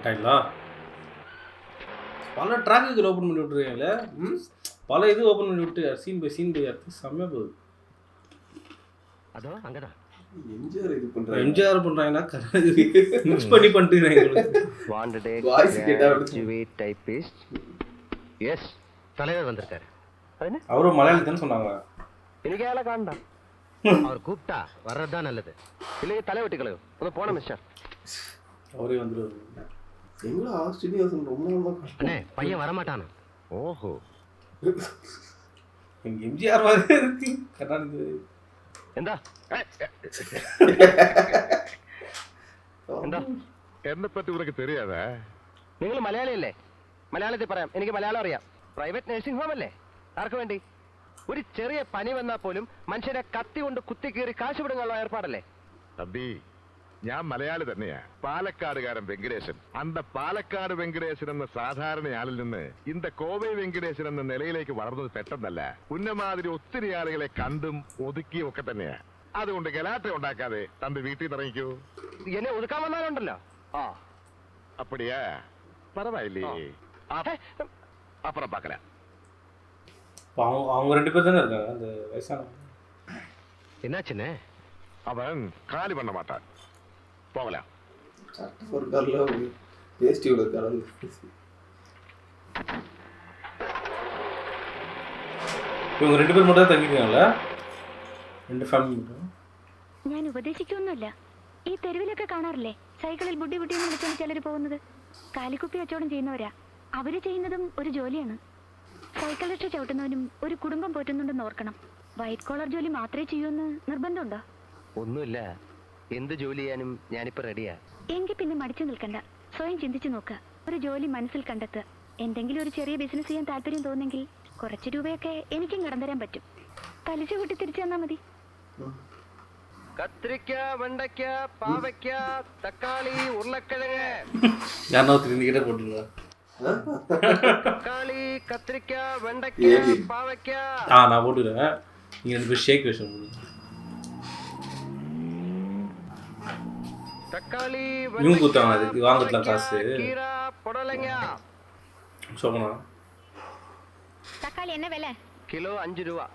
ஆயிடலா பல ட்ராக்குகள் ஓப்பன் பண்ணி விட்டுருக்கீங்களே பல இது ஓப்பன் பண்ணி விட்டு சீன் பை அடுத்து செம்மையாக போகுது. அதோ அங்கதான் எம்ஜிஆர் இது பண்றாங்க. எம்ஜிஆர் பண்ணுறாங்கன்னா மிக்ஸ் பண்ணி பண்ணிட்டு வாண்டட் வாய்ஸ் கேட்டா கிராஜுவேட் டைப்பிஸ்ட். எஸ், தலைவர் வந்திருக்காரு. அது என்ன அவரும் மலையாளி தானே சொன்னாங்க. இன்னைக்கு ஆளை காண்டா. அவர் கூப்பிட்டா வர்றதுதான் நல்லது. இல்லையே தலைவட்டி கலவு ഒന്ന് போன மிஸ்டர். அவரே வந்துடுவாரு. எங்களா ஸ்ரீனிவாசன் ரொம்ப நாளா அண்ணே பையன் வரமாட்டானா? ஓஹோ, எங்க எம்ஜிஆர் மாதிரி இருக்கு கர்நாடக. എന്താ എന്താ എന്നെ പറ്റി ഉനക്ക് தெரியாதா? നിങ്ങൾ മലയാളിയല്ലേ? മലയാളത്തിൽ പറയാം, എനിക്ക് മലയാളം അറിയാം. പ്രൈവറ്റ് നഴ്സിംഗ് ഹോം അല്ലേ? ആർക്ക് വേണ്ടി? ഒരു ചെറിയ പനി വന്നാൽ പോലും മനുഷ്യനെ കത്തി കൊണ്ട് കുത്തിക്കീറി കാശ് വിടുന്നുള്ള ഏർപ്പാടല്ലേ? തമ്പി, ഞാൻ മലയാളി തന്നെയാ. പാലക്കാടുകാരൻ വെങ്കടേശൻ. അന്ത പാലക്കാട് വെങ്കടേശൻ എന്ന സാധാരണയാളിൽ നിന്ന് ഇന്ത കോവൈ വെങ്കടേശൻ എന്ന നിലയിലേക്ക് വളർന്നത് പെട്ടെന്നല്ല. ഉന്നമാതിരി ഒത്തിരി ആളുകളെ കണ്ടും ഒതുക്കിയും ഒക്കെ തന്നെയാ. അതുകൊണ്ട് ഗലാട്ട ഉണ്ടാക്കാതെ തമ്പി വീട്ടിൽ ഇറങ്ങിക്കൂ. എന്നെ ഒതുക്കാൻ വന്നാലുണ്ടല്ലോ. ആ അപ്പടിയാ, പറവായില്ലേ? അപ്പുറം പാക്കല. அவங்க ரெண்டு பேர் தானே இருக்காங்க அந்த வயசான. என்னாச்சுண்ணே? அவன் காலி பண்ண மாட்டான். போகலாம். சட்ட ஒரு கார்ல ஒரு வேஸ்டியோட கலந்து இவங்க ரெண்டு பேர் மட்டும் தான் தங்கிருக்காங்களா? ரெண்டு ഫാമിലി மட்டும். ഞാൻ ഉപദേശിക്കൊന്നുമില്ല. ഈ തെരുവിലൊക്കെ കാണാറില്ലേ സൈക്കിളിൽ ബുഡ്ഡി ബുഡ്ഡിന്ന് വിളിച്ചാണ് ചിലർ പോകുന്നത്. കാലിക്കുപ്പി കച്ചവടം ചെയ്യുന്നവരാ. അവര് ചെയ്യുന്നതും ഒരു ജോലിയാണ്. സൈക്കിൾ റിക്ഷ ചവിട്ടുന്നവനും ഒരു കുടുംബം പോറ്റുന്നുണ്ടെന്ന് ഓർക്കണം. വൈറ്റ് കോളർ ജോലി മാത്രമേ ചെയ്യൂന്ന് നിർബന്ധമുണ്ടോ? ഒന്നുമില്ല, എന്ത് ജോലി ചെയ്യാനും ഞാനിപ്പോ റെഡിയാ. എങ്കിൽ പിന്നെ മടിച്ചു നിൽക്കണ്ട, സ്വയം ചിന്തിച്ചു നോക്കുക. ഒരു ജോലി മനസ്സിൽ കണ്ടെത്തുക. എന്തെങ്കിലും ഒരു ചെറിയ ബിസിനസ് ചെയ്യാൻ താല്പര്യം തോന്നെങ്കിൽ കുറച്ച് രൂപയൊക്കെ എനിക്കും കടം തരാൻ പറ്റും. പലിശ കൂട്ടി തിരിച്ചു തന്നാ മതി. കത്രിക്ക, വെണ്ടയ്ക്ക, പാവയ്ക്ക, തക്കാളി, ഉരുളക്കിഴങ്ങ്. ഞാൻ നോക്കിട്ട് പോട്ടില്ല. தக்காளி, கத்திரிக்காய், வெண்டைக்காய், பாவைக்காய். நான் போட்டுக்கிறேன். நீங்க ரெண்டு பேர் ஷேக் விஷயம் போடுங்க. தக்காளி, இவங்க கொடுத்தாங்க அதுக்கு வாங்கலாம் காசு. கீரை, புடலங்க. சோமனா தக்காளி என்ன விலை? கிலோ 5 ரூபா.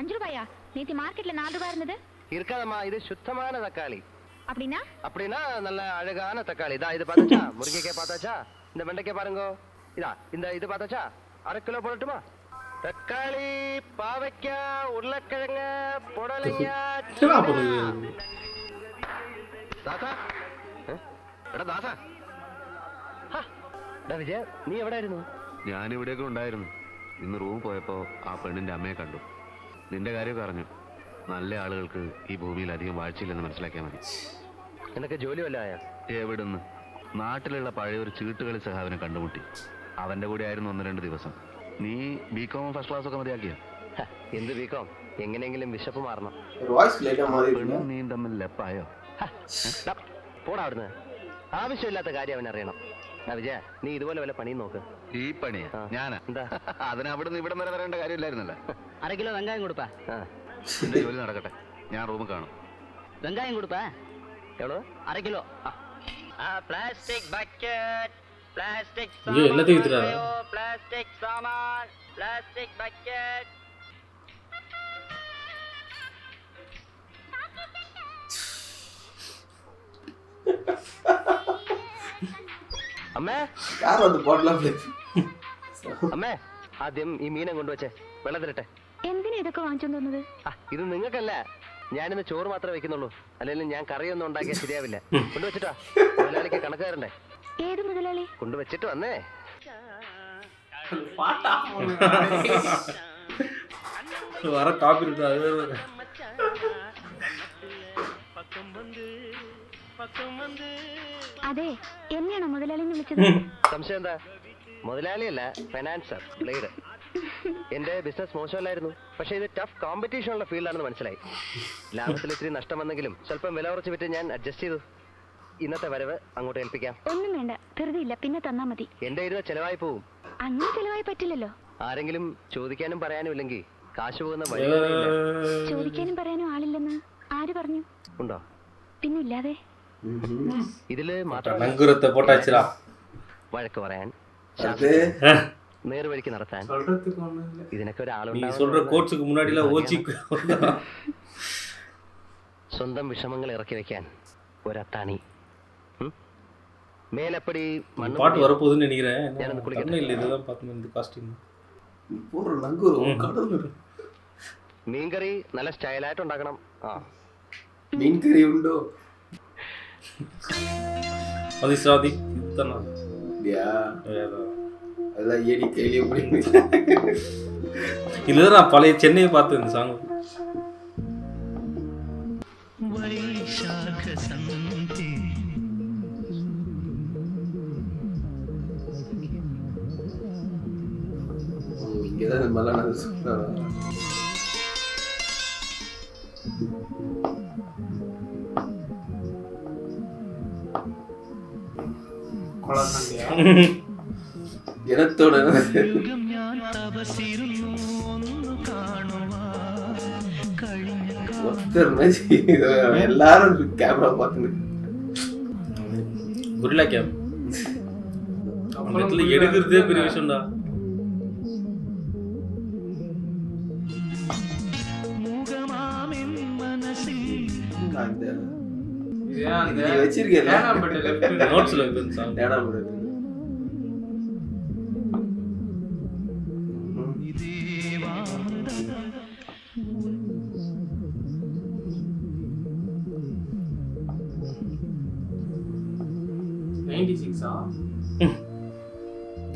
5 ரூபாயா? நேத்து மார்க்கெட்ல 4 ரூபாய் இருந்தது. இருக்காதம்மா, இது சுத்தமான தக்காளி. அப்படின்னா அப்படின்னா நல்ல அழகான தக்காளி. இதா இது பார்த்தாச்சா? முருங்கைக்காய் பார்த்தாச்சா? இந்த வெண்டைக்காய் பாருங்க. இதா இந்த இது பார்த்தாச்சா? 1/2 கிலோ போடட்டுமா? தக்காளி, பாவைக்காய், உருளைக்கிழங்கு, புடலங்க. ദാസാ, എടാ ദാസാ. വിജയ, നീ എവിടെയായിരുന്നു? ഞാനിവിടെയൊക്കെ ഉണ്ടായിരുന്നു. ഇന്ന് റൂം പോയപ്പോൾ ആ പെണ്ണിന്റെ അമ്മയെ കണ്ടു. നിന്റെ കാര്യമൊക്കെ അറിഞ്ഞു. നല്ല ആളുകൾക്ക് ഈ ഭൂമിയിൽ അധികം വാഴ്ചയില്ലെന്ന് മനസ്സിലാക്കിയാൽ മതി. നിനക്ക് ജോലി വല്ല ആയാ? എവിടുന്ന്? നാട്ടിലുള്ള പഴയ ഒരു ചീട്ടുകളി സഹാവിനെ കണ്ടുമുട്ടി. അവന്റെ കൂടെ ആയിരുന്നു 1-2 ദിവസം. നീ ബികോം ഫസ്റ്റ് ക്ലാസ് ഒക്കെ മതിയാക്കിയോ? എന്ത് ബികോം? എങ്ങനെയെങ്കിലും വിശപ്പ് മാറണം. வாய்ஸ் லைட்டா மாறி இருக்கு. പെണ്ണും നീയും തമ്മിൽ ലെപ്പായോ? പോടാ അവിടുന്ന്. ആവശ്യമില്ലാത്ത കാര്യം അവനറിയണം. വിജയ, നീ ഇതുപോലെ വല്ല പണിയും നോക്ക്. ഈ പണിയാ? ഞാനാ? എന്താ? അതിന് അവിടുന്ന് ഇവിടം വരെ വരേണ്ട കാര്യമില്ലായിരുന്നല്ലോ. 1/2 കിലോ വെങ്കായം കൊടുപ്പാ. നിന്റെ ജോലി നടക്കട്ടെ, ഞാൻ റൂമിൽ കാണും. வெங்காயம் கொடுப்பா. எவ்வளோ? 1/2 கிலோ. பிளாஸ்டிக் பக்கெட், பிளாஸ்டிக் ஐயோ, எல்லாத்தையும் வித்துறாரா? பிளாஸ்டிக் சாமான், பிளாஸ்டிக் பக்கெட். അമ്മേ, யார் அந்த பாட்லாம் ப்ளே? അമ്മേ, ആദ്യം ഈ മീനെ കൊണ്ടുവച്ചേ, വെള്ളത്തിലിട്ടെ. എന്തിനാ ഇതൊക്കെ വാങ്ങിച്ചു തന്നത്? ഇത് നിങ്ങൾക്കല്ല, ഞാനിന്ന് ചോറ് മാത്രമേ വെക്കുന്നുള്ളൂ. അല്ലെങ്കിൽ ഞാൻ കറിയൊന്നും ഉണ്ടാക്കിയാൽ ശരിയാവില്ല. കൊണ്ടുവച്ചിട്ടാ, മുതലാളിക്ക് കണക്ക് തരണ്ടേ. ഏത് മുതലാളി? കൊണ്ടുവച്ചിട്ട് വന്നേ. வர காப்பி இருக்கு. அது അതെ, എന്നെയാണോ മുതലാളി എന്ന് വിളിച്ചത്? സംശയം എന്താ? മുതലാളിയല്ല, ഫൈനാൻസർ, ബ്ലേഡ്. എന്റെ ബിസിനസ് മോശമല്ലായിരുന്നു, പക്ഷെ ഇത് ടഫ് കോമ്പറ്റീഷൻ ഉള്ള ഫീൽഡാണെന്ന് മനസ്സിലായി. ലാഭത്തിൽ ഇത്തിരി നഷ്ടം വന്നെങ്കിലും സ്വല്പം വില കുറച്ച് വിറ്റ് ഞാൻ അഡ്ജസ്റ്റ് ചെയ്തു. ഇന്നത്തെ വരവ് അങ്ങോട്ട് ഏൽപ്പിക്കാം. ഒന്നും വേണ്ട, ധൃതി ഇല്ല, പിന്നെ തന്നാ മതി. എന്റെ ഇരുന്ന് ചെലവായി പോവും. അങ്ങനെ ചെലവായി പറ്റില്ലല്ലോ. ആരെങ്കിലും ചോദിക്കാനും പറയാനും ഇല്ലെങ്കിൽ കാശ് പോകുന്ന വഴി ചോദിക്കാനും പറയാനും ആളില്ലെന്ന് ആര് പറഞ്ഞു? ഉണ്ടോ? പിന്നില്ലാതെ. ഇതില് മാത്രം நங்குரத்தை போட்டாச்சுடா. വഴക്ക് പറയാൻ, அது നേർവഴിക്ക് നടത്താൻ, சொல்றதுக்கு ஒண்ணும் இல்ல. ഇതിനൊക്കെ நீ ഒരാളുണ്ടാവും. சொல்ற கோட்ஸுக்கு முன்னாடிலாம் ஓச்சி സ്വന്തം വിഷമങ്ങൾ ഇറക്കി വെക്കാൻ ഒരത്താണി. മേലപ്പടി മണ്ണ് பாட்டு வரப்போகுதுன்னு நினைக்கிறேன். ഞാനൊന്ന് കുളിക്കട്ടെ. இல்லை இதுதான் பார்த்தேன் இந்த காஸ்டியூம். நீ போற நங்கூரம் கடல் മീൻകറി നല്ല സ്റ്റൈലായിട്ട് ഉണ്ടാക്കണം. ആ மீன் கறி உண்டோ? அது சாதி இதுதானா? யா அதான். அதெல்லாம் ஏடி கையிலே பிடிக்கும். இதுதான் நான் பழைய சென்னையை பார்த்தேன் இந்த சாங். இங்கதான் மல்லான சொல்றாங்க. ജനത്തോട് എല്ലാരും ക്യാമറ பார்த்து குரில்லா கேம். அந்த இடத்துல எடுக்கிறதே பெரிய விஷயம்டா. வச்சிருக்கேன் நோட்ஸ்ல இருக்கு இந்த சாங். ஏடாம் போடு.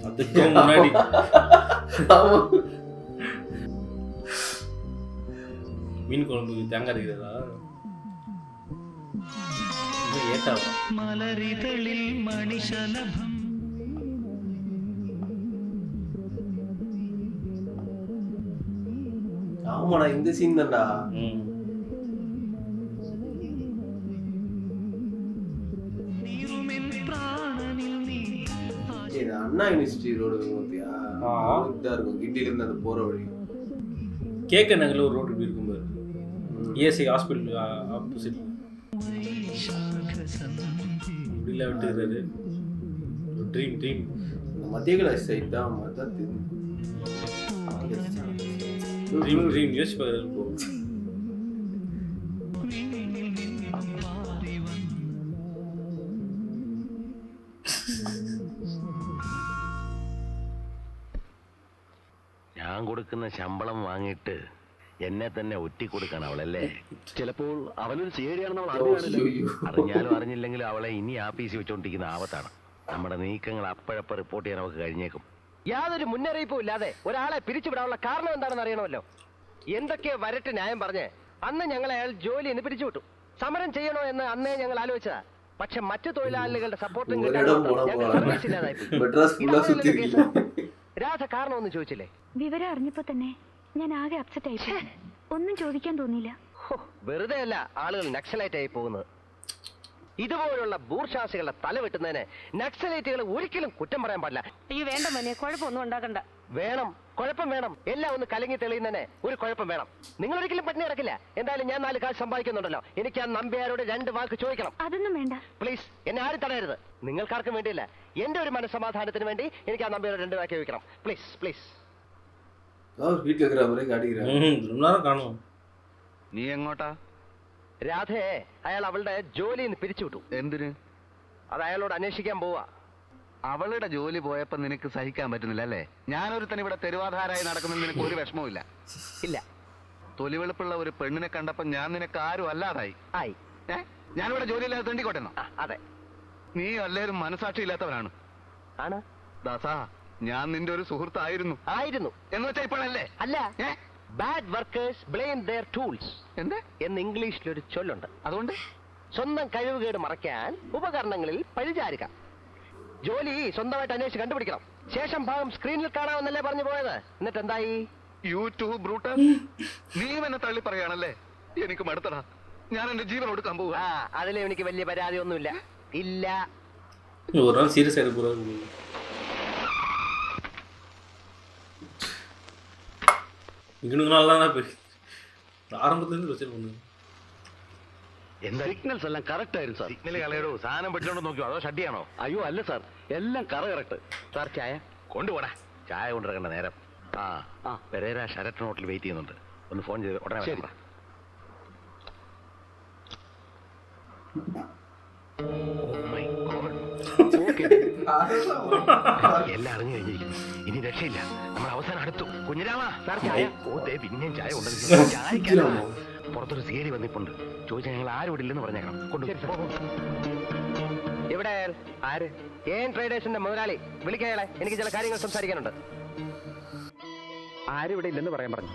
அதுக்கு முன்னாடி மீன் குழம்பு தேங்காய் இருக்கிறதா ஏட்டாவா? மலரிதழில் மணிஷலபம் ஆமாடா இந்த சீன் தான்டா. இது அண்ணா யூனிவர்சிட்டி ரோடு பார்த்தியா? இதா இருக்கும் கிண்டில இருந்து அந்த போற வழி. கேக்க நகர்ல ஒரு ரோடு இருக்கும் பாரு. AC hospital opposite. இப்படில விட்டுறாரு. ட்ரீம் மத்திய கிளாஸ் சைட் தான் மத்த ட்ரீம் யோசிச்சு பாரு. ഞാൻ കൊടുക്കുന്ന ശമ്പളം വാങ്ങിയിട്ട് എന്നെ തന്നെ ഒറ്റി കൊടുക്കാൻ അവളല്ലേ. ചിലപ്പോൾ അവനൊരു ചേടിയാണെന്ന് അവൾ അറിഞ്ഞാലും അറിഞ്ഞില്ലെങ്കിലും അവളെ ഇനി ആപ്പീസി വെച്ചോണ്ടിരിക്കുന്ന ആപത്താണ്. നമ്മുടെ നീക്കങ്ങൾ അപ്പോഴപ്പോൾ റിപ്പോർട്ട് ചെയ്യാൻ അവൾക്ക് കഴിഞ്ഞേക്കും. യാതൊരു മുന്നറിയിപ്പും ഇല്ലാതെ ഒരാളെ പിരിച്ചുവിടാനുള്ള കാരണം എന്താണെന്ന് അറിയണമല്ലോ. എന്തൊക്കെ വരട്ട് ന്യായം പറഞ്ഞ് അന്ന് ഞങ്ങളെ അയാൾ ജോലിയിൽ നിന്ന് പിരിച്ചുവിട്ടു. സമരം ചെയ്യണോ എന്ന് അന്നേ ഞങ്ങൾ ആലോചിച്ചതാ. പക്ഷെ മറ്റു തൊഴിലാളികളുടെ സപ്പോർട്ടും രാധ കാരണമൊന്നും ചോദിച്ചില്ലേ? വിവരം അറിഞ്ഞപ്പോ തന്നെ ഞാൻ ആകെ അപ്സെറ്റ് ആയിപ്പോയി. ഒന്നും ചോദിക്കാൻ തോന്നിയില്ല. വെറുതെ അല്ല ആളുകൾ നക്സലൈറ്റ് ആയി പോകുന്നത്. ഇതുപോലുള്ള ബൂർഷാസികളുടെ തല വെട്ടുന്നതിന് നക്സലൈറ്റുകൾ ഒരിക്കലും കുറ്റം പറയാൻ പാടില്ല. ഈ വേണ്ട മോനെ, കുഴപ്പമൊന്നും ഉണ്ടാക്കണ്ട. വേണം, കുഴപ്പം വേണം. എല്ലാം ഒന്ന് കലങ്ങി തെളിയുന്നതിന് ഒരു കുഴപ്പം വേണം. നിങ്ങൾ ഒരിക്കലും പട്ടിണി കിടക്കില്ല. എന്തായാലും ഞാൻ 4 കാശ് സമ്പാദിക്കുന്നുണ്ടല്ലോ. എനിക്ക് ആ നമ്പ്യാരോട് 2 വാക്ക് ചോദിക്കണം. അതൊന്നും വേണ്ട പ്ലീസ്, എന്നെ ആരും തടയരുത്. നിങ്ങൾക്കാർക്കും വേണ്ടിയില്ല, എന്റെ ഒരു മനസ്സമാധാനത്തിന് വേണ്ടി എനിക്ക് ആ നമ്പ്യാരോട് 2 വാക്ക് ചോദിക്കണം. പ്ലീസ്. വീട്ടിൽ இருக்கிற மாதிரி காட்டிக்கிறேன். കാണും. നീ എങ്ങോട്ടാ? രാധയെ അയാൾ അവളുടെ ജോലിയിൽ നിന്ന് പിരിച്ചുവിട്ടു. എന്തിന്? അത് അയാളോട് അന്വേഷിക്കാൻ പോവാ. അവളുടെ ജോലി പോയപ്പോ നിനക്ക് സഹിക്കാൻ പറ്റുന്നില്ല അല്ലേ? ഞാനൊരുത്തൻ ഇവിടെ തെരുവാധാരായി നടക്കുന്നത് നിനക്ക് ഒരു വിഷമവും ഇല്ല. തൊലിവെളുപ്പുള്ള ഒരു പെണ്ണിനെ കണ്ടപ്പോ ഞാൻ നിനക്ക് ആരും അല്ലാതായി. ഞാനിവിടെ ജോലിയില്ലാതെ തെണ്ടിക്കോട്ടെന്നോ? അതെ. നീ അല്ലേലും മനസാക്ഷി ഇല്ലാത്തവനാണ്. ആണ് ദാസാ, ഞാൻ നിന്റെ ഒരു സുഹൃത്തായിരുന്നു. എന്ന് വെച്ചാ ഇപ്പോഴല്ലേ? അല്ല. Bad workers blame their tools എന്ന് ഇംഗ്ലീഷിലൊരു ചൊല്ലുണ്ട്. അതുകൊണ്ട് സ്വന്തം കഴിവുകേട് മറയ്ക്കാൻ ഉപകരണങ്ങളിൽ പഴിചാരുക. ജോലി സ്വന്തമായിട്ട് അന്വേഷിച്ച് കണ്ടുപിടിക്കണം. ശേഷം ഭാഗം സ്ക്രീനിൽ കാണാമെന്നല്ലേ പറഞ്ഞു പോയത്. എന്നിട്ട് എന്തായി? യൂട്യൂബ് ബ്രൂട്ടർ, നീ എന്നെ തള്ളി പറയാണല്ലേ? എനിക്ക് മടുത്തടാ. ഞാൻ എന്റെ ജീവൻ കൊടുക്കാൻ പോവുക. അതിലും എനിക്ക് വലിയ പരാതി ഒന്നുമില്ല. ഇല്ല. ஒரு நாள் சீரியஸ் ஆயிட போறாரு. இவனுக்கு நாள் தான் போய் ஆரம்பத்துலேருந்து பிரச்சனை பண்ணுது. എന്താ സിഗ്നൽസ് എല്ലാം കറക്റ്റ് ആയിരുന്നു സാർ. സിഗ്നൽ കളയടോ, സാധനം പെട്ടോണ്ട് നോക്കിയോ അതോ ഷട്ടിയാണോ? അയ്യോ അല്ല സാർ, എല്ലാം കറക്റ്റ്. സാർ ചായ കൊണ്ടുപോടാ. ചായ കൊണ്ടിറങ്ങേണ്ട നേരം. ആ പെരേര ശരത് ഹോട്ടലിൽ വെയിറ്റ് ചെയ്യുന്നുണ്ട്. ഒന്ന് ഫോൺ ചെയ്ത് ഉടനെ ശരി. വരാം. My God. Okay. എല്ലാം അറിഞ്ഞു കഴിഞ്ഞിരിക്കുന്നു. ഇനി രക്ഷയില്ല. നമ്മൾ അവസാനം അടുത്തു. കുഞ്ഞിരാമ സാർ ചായ. ഓ ദേ പിന്നെയും ചായ കൊണ്ടുവന്നു. ചായക്കല്ല, പുറത്തൊരു സീരി വന്നിപ്പുണ്ട്. ചോദിച്ചാൽ ഞങ്ങൾ ആരും ഇവിടെ ഇല്ലെന്ന് പറഞ്ഞേക്കണം. ഇവിടെ ആര്? ഏൻ ട്രേഡേഴ്സിന്റെ മുതലാളി. വിളിക്കയാളെ, എനിക്ക് ചില കാര്യങ്ങൾ സംസാരിക്കാനുണ്ട്. ആരും ഇവിടെ ഇല്ലെന്ന് പറയാൻ പറഞ്ഞു.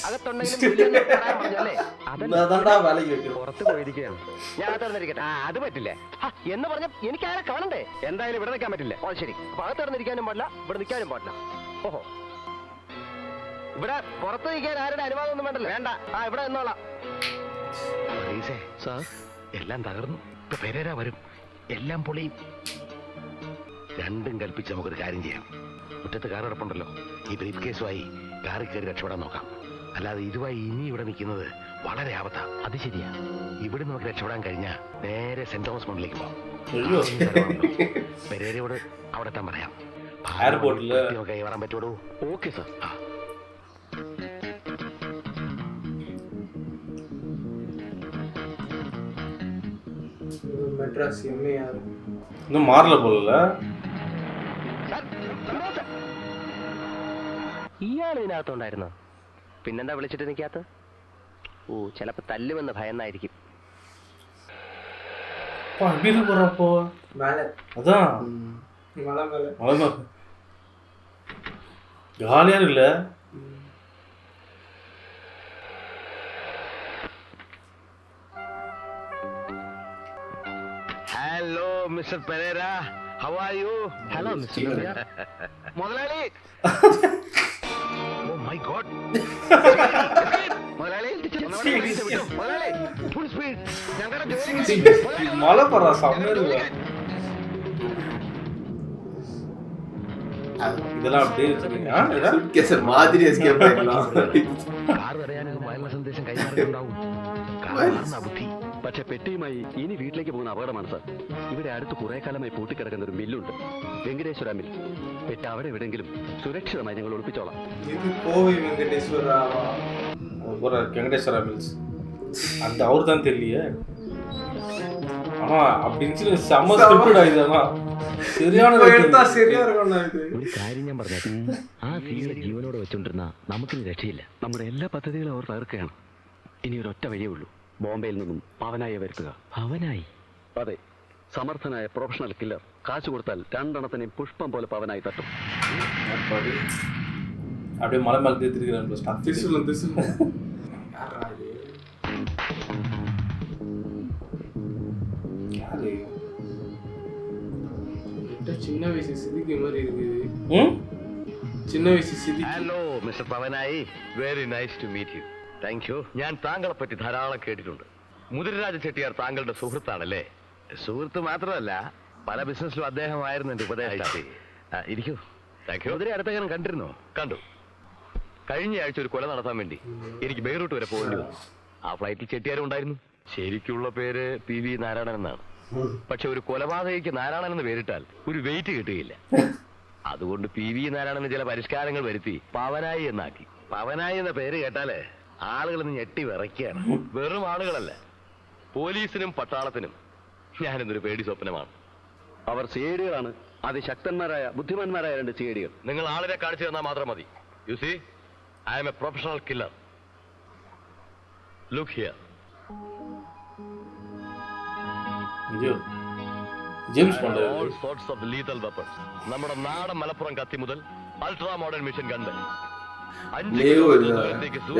അകത്തുണ്ടെങ്കിലും ഇല്ലെന്ന് പറയാൻ പറഞ്ഞല്ലേ? അതാണ്ടാ വിലക്ക് വെക്കും. പുറത്ത് പോയിരിക്കുകയാണ്. ഞാൻ അകത്തിരിക്കട്ടെ. അത് പറ്റില്ലേ എന്ന് പറഞ്ഞ എനിക്ക് ആരെ കാണണ്ടേ? എന്തായാലും ഇവിടെ നിൽക്കാൻ പറ്റില്ല. ഓ ശരി. അപ്പൊ അകത്തിറന്നിരിക്കാനും പാടില്ല, ഇവിടെ നിൽക്കാനും പാടില്ല. ഓഹോ, ഇവിടെ പുറത്ത് നിൽക്കാൻ ആരുടെ അനുവാദം ഒന്നും വേണ്ടല്ലോ. വേണ്ട. ഇവിടെ നിന്നോളാം. സാർ എല്ലാം തകർന്നു. ഇപ്പൊ പെരേര വരും, എല്ലാം പൊളിയും. രണ്ടും കൽപ്പിച്ച് നമുക്കൊരു കാര്യം ചെയ്യാം. മുറ്റത്ത് കാർ കിടപ്പുണ്ടല്ലോ, ഈ ബ്രീഫ് കേസുമായി കാറിൽ കയറി രക്ഷപ്പെടാൻ നോക്കാം. അല്ലാതെ ഇതുമായി ഇനി ഇവിടെ നിൽക്കുന്നത് വളരെ ആപത്താ. അത് ശരിയാ. ഇവിടെ നമുക്ക് രക്ഷപ്പെടാൻ കഴിഞ്ഞാൽ നേരെ സെന്റ് തോമസ് മൗണ്ടിലേക്ക് പോകാം. പെരേരയോട് അവിടെ എത്താൻ പറയാം. കൈവറാൻ പറ്റുള്ളൂ. Okay sir. மெட்ராஸ் எம்ஏஆர் இன்னும் மாறல போல. ഇയാൾ ഇതിനകത്തുണ്ടായിരുന്നോ? പിന്നെന്താ വിളിച്ചിട്ട് നിൽക്കാത്ത? ഓ, ചിലപ്പോ തല്ലുമെന്ന് ഭയന്നായിരിക്കും. எப்படி போறப்போ மேலே அதான் மலை மேலே மலை ஜாலியா இருக்குல்ல. Hello mister Pereira, how are you? Hello mister മുതലാളി. Oh my god. മുതലാളി ഫുൾ സ്പീഡ്. ഞങ്ങളുടെ ജോലി மலை பரா செம்மையா இருக்கு. இதெல்லாம் அப்படியே வச்சிருக்கீங்க. சுட்கேஸ் மாதிரி எஸ்கேப் ஆயிடலாம். കാർ തടയാനൊക്കെ വയലുള്ള സന്ദേശം കൈമാറുന്നുണ്ടാവും. കാർ ബുദ്ധി. പക്ഷെ പെട്ടിയുമായി ഇനി വീട്ടിലേക്ക് പോകുന്ന അപകടമാണ് സാർ. ഇവിടെ അടുത്ത് കുറെ കാലമായി പൂട്ടിക്കിടക്കുന്ന ഒരു മില്ലുണ്ട്, വെങ്കടേശ്വര മിൽ. പെട്ടി അവിടെ എവിടെയെങ്കിലും സുരക്ഷിതമായി ഞങ്ങൾ ഒളിപ്പിച്ചോളാം. இது கோவை வெங்கடேஸ்வராவா? வெங்கடேஸ்வரா மில்ஸ் அந்த அவர் தான் தெரியலையே. ஆனா அப்படின்னு செம்ம ஸ்கிரிப்டட் ஆயிடுதா. சரியான எடுத்தா சரியா இருக்கும்னா இது. ഒരു കാര്യം ഞാൻ പറഞ്ഞേക്കാം. ആ സീനിനെ ജീവനോടെ വെച്ചോണ്ടിരുന്ന നമുക്കിനി രക്ഷയില്ല. നമ്മുടെ എല്ലാ പദ്ധതികളും അവർ തകർക്കുകയാണ്. ഇനി ഒരൊറ്റ വഴിയേ ഉള്ളൂ, ബോംബെയിൽ നിന്നും പവനായെ വരുത്തുക. അവനായി? അതെ, സമർത്ഥനായ പ്രൊഫഷണൽ കില്ലർ. കാശ് കൊടുത്താൽ രണ്ടെണ്ണത്തിനെയും പുഷ്പം പോലെ പവനായി തട്ടും. அப்படியே மலை மேல தேத்திருக்கிறான். திரிசூலம் திரிசூலம். யாரா இது? யாரு? இந்த சின்ன வயசு சிதிக்கு மாதிரி இருக்குது. ചിന്ന വയസ്സ് സിദ്ധി. Hello mister Pavanayi, very nice to meet you. Thank you. ഞാൻ താങ്കളെ പറ്റി ധാരാളം കേട്ടിട്ടുണ്ട്. മുതിരരാജ ചെട്ടിയാർ താങ്കളുടെ സുഹൃത്താണല്ലേ? സുഹൃത്ത് മാത്രമല്ല, പല ബിസിനസ്സിലും അദ്ദേഹമായിരുന്നു എന്റെ ഉപദേശം. ഇരിക്കൂ. Thank you. മുതിരെ അടുത്തങ്ങനെ കണ്ടിരുന്നോ? കണ്ടു. കഴിഞ്ഞ ആഴ്ച ഒരു കൊല നടത്താൻ വേണ്ടി എനിക്ക് ബെയ്റൂട്ട് വരെ പോകേണ്ടി വന്നു. ആ ഫ്ലൈറ്റിൽ ചെട്ടിയാരും ഉണ്ടായിരുന്നു. ശരിക്കുള്ള പേര് PV നാരായണൻ എന്നാണ്. പക്ഷെ ഒരു കൊലപാതകയ്ക്ക് നാരായണൻ എന്ന് പേരിട്ടാൽ ഒരു വെയിറ്റ് കിട്ടുകയില്ല. അതുകൊണ്ട് PV നാരായണന് ചില പരിഷ്കാരങ്ങൾ വരുത്തി പവനായി എന്നാക്കി. പവനായി എന്ന പേര് കേട്ടാലേ ആളുകളൊന്ന് ഞെട്ടി വിറയ്ക്കുകയാണ്. വെറും ആളുകളല്ല, പോലീസിനും പട്ടാളത്തിനും ഞാനെന്നൊരു പേടി സ്വപ്നമാണ്. അവർ CID-കളാണ്, അതിശക്തന്മാരായ ബുദ്ധിമാന്മാരായ രണ്ട് CID-കൾ. നിങ്ങൾ ആളിനെ കാണിച്ചു തന്നാൽ മാത്രം മതി. You see, I am a professional killer. Look here. All sorts of lethal weapons. നമ്മുടെ നാടൻ മലപ്പുറം കത്തി മുതൽ അൾട്രാ മോഡേൺ മിഷൻ ഗൺ വരെ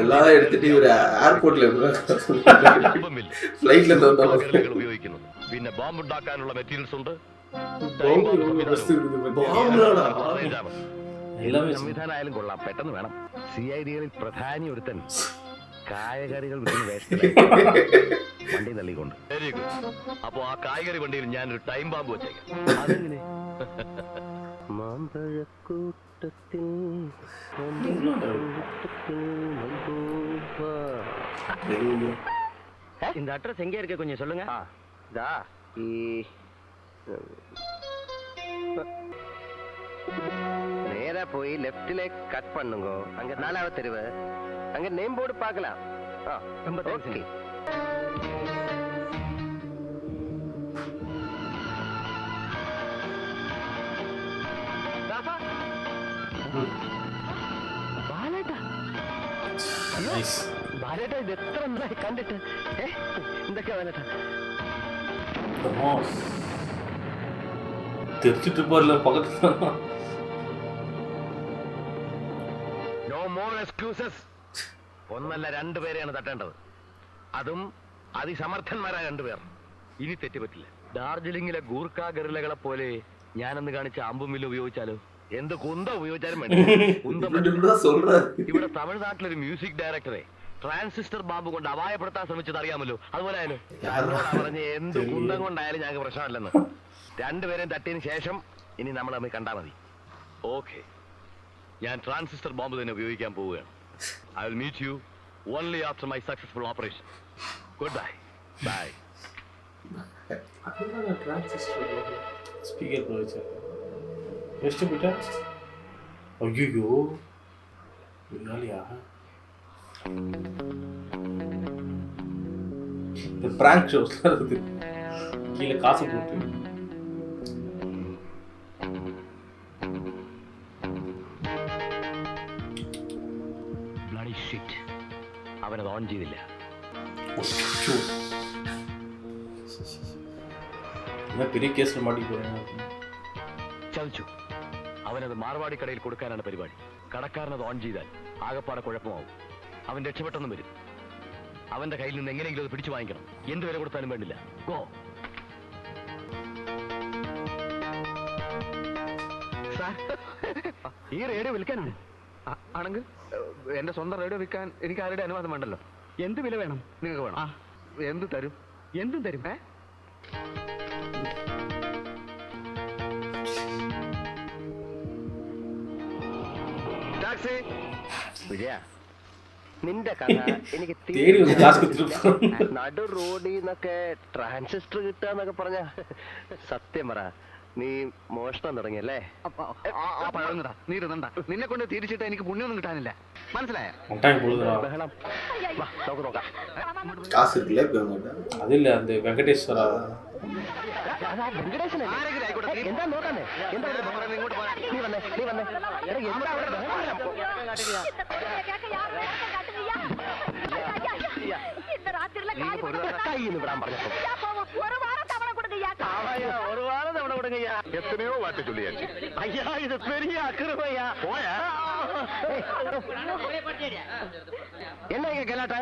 எல்லாரும் எடுத்துட்டு ஒரு ஏர்പോർട്ടിൽ ഫ്ലൈറ്റിൽ ഉപയോഗിക്കുന്നു. പിന്നെ ബോംബ് ഉണ്ടാക്കാനുള്ള മെറ്റീരിയൽസ് ഉണ്ട്. സംവിധാനമായാലും കൊള്ളാം, പെട്ടെന്ന് വേണം. CID-കളിൽ പ്രധാനി ഒരുത്തൻ കായകറികൾ വിൽക്കുന്ന വേഷത്തിലായി വണ്ടി തള്ളിക്കൊണ്ട്. Very good. അപ്പൊ ആ കായ്കറി വണ്ടിയിൽ ഞാനൊരു ടൈം ബാമ്പ് വെച്ചേക്കാം. അതെങ്ങനെ? മാമ്പഴക്കൂട്ടത്തിൽ இந்த அட்ரஸ் எங்க இருக்கு கொஞ்சம் சொல்லுங்க. இதா நேரா போய் லெஃப்ட்ல கட் பண்ணுங்க. அங்க 4வது தெருவு. அங்க நேம் போர்டு பார்க்கலாம். ரொம்ப ஓகே. ബാലേട്ടാ നൈസ്. ബാലേട്ടാ ഇത് എത്ര നന്നായി കണ്ടിട്ട്. എന്തൊക്കെയാ ബാലേട്ടാ? தெரிச்சிட்டு இருப்பார்ல பக்கத்துல. No more excuses. ഒന്നല്ല രണ്ടുപേരെയാണ് തട്ടേണ്ടത്, അതും അതിസമർത്ഥന്മാരായ രണ്ടുപേർ. ഇനി തെറ്റുപറ്റില്ല. ഡാർജിലിംഗിലെ ഗൂർഖ ഗറിലകളെ പോലെ ഞാനന്ന് കാണിച്ച അമ്പുമില്ല ഉപയോഗിച്ചാലോ? എന്ത് കുന്ത ഉപയോഗിച്ചാലും വേണ്ടി. ഇവിടെ തമിഴ്നാട്ടിലൊരു മ്യൂസിക് ഡയറക്ടറെ ട്രാൻസിസ്റ്റർ ബാമ്പ് കൊണ്ട് അപായപ്പെടുത്താൻ ശ്രമിച്ചത് അറിയാമല്ലോ. അതുപോലെ ആയാലും പറഞ്ഞ് എന്ത് കുന്തം കൊണ്ടായാലും ഞങ്ങൾക്ക് പ്രശ്നമല്ലെന്ന്. രണ്ടുപേരെയും തട്ടിയതിന് ശേഷം ഇനി നമ്മൾ തമ്മിൽ കണ്ടാൽ മതി. ഓക്കെ, ഞാൻ ട്രാൻസിസ്റ്റർ ബോംബ് തന്നെ ഉപയോഗിക്കാൻ പോവുകയാണ്. I will meet you only after my successful operation. Good bye. Bye. Speaker போய் வச்சாங்க. வெஸ்ட் போயிட்டா. ஐயோ இதனாலயா இந்த பிராங்க் ஷோஸ்ல இருக்குது. கீழே காசு போட்டு ബ്ലഡി ഷിറ്റ്. അവനത് ഓൺ ചെയ്തില്ല. பெரிய கேஸ்ல மாட்டி போறேன். ചതിച്ചു. അവനത് മാർവാടി കടയിൽ കൊടുക്കാനാണ് പരിപാടി. കടക്കാരനത് ഓൺ ചെയ്താൽ ആകപ്പാടെ കുഴപ്പമാവും. അവൻ രക്ഷപ്പെട്ടെന്നും വരും. അവന്റെ കയ്യിൽ നിന്ന് എങ്ങനെയെങ്കിലും അത് പിടിച്ചു വാങ്ങിക്കണം. എന്ത് വില കൊടുത്താലും വേണ്ടില്ല. ഗോ. ഈ റേഡിയോ വിൽക്കാനാണ് ആണെങ്കിൽ എന്റെ സ്വന്തം റേഡിയോ വിൽക്കാൻ എനിക്ക് ആരുടെ അനുവാദം വേണ്ടല്ലോ. എന്ത് വില വേണം നിങ്ങൾക്ക്? വേണം. എന്ത് തരും? എന്തും തരും. ടാക്സി. വിജയ, നിന്റെ കഥ എനിക്ക് தேடி வந்து காசு கொடுத்துட்டு നടു റോഡിൽ നിന്നൊക്കെ ട്രാൻസിസ്റ്റർ കിട്ടാന്നൊക്കെ പറഞ്ഞ സത്യം പറ, നീ മോഷണം തുടങ്ങിയല്ലേ? നീ ഇരുന്നണ്ട. നിന്നെ കൊണ്ട് തിരിച്ചിട്ട് എനിക്ക് പുണ്യൊന്നും കിട്ടാനില്ല. മനസ്സിലായോ? முட்டாய் போடுறா. ബഹളം. വാ, നമുക്ക് നോക്കാം. காசு இருக்குல்ல இப்ப உங்ககிட்ட? அது இல்ல அந்த வெங்கடேஸ்வரா. വെങ്കടേശനെ എന്താ നോക്കാനേ? എന്താ ഇങ്ങോട്ട് പോരാ. നീ വന്നേ, നീ വന്നേ. എടാ, എന്താ അവിടെ ബഹളം? കൈന്ന് വിടാൻ പറഞ്ഞപ്പോ ഒരു വാരം തവണ കൊടുക്കയ്യാ. എത്രയോ വാറ്റ് ചൊല്ലിയാൽ അയ്യാ, ഇത് പെരിയ അക്രമയ്യാ. പോയാ എന്നാ കേലാട്ടെ?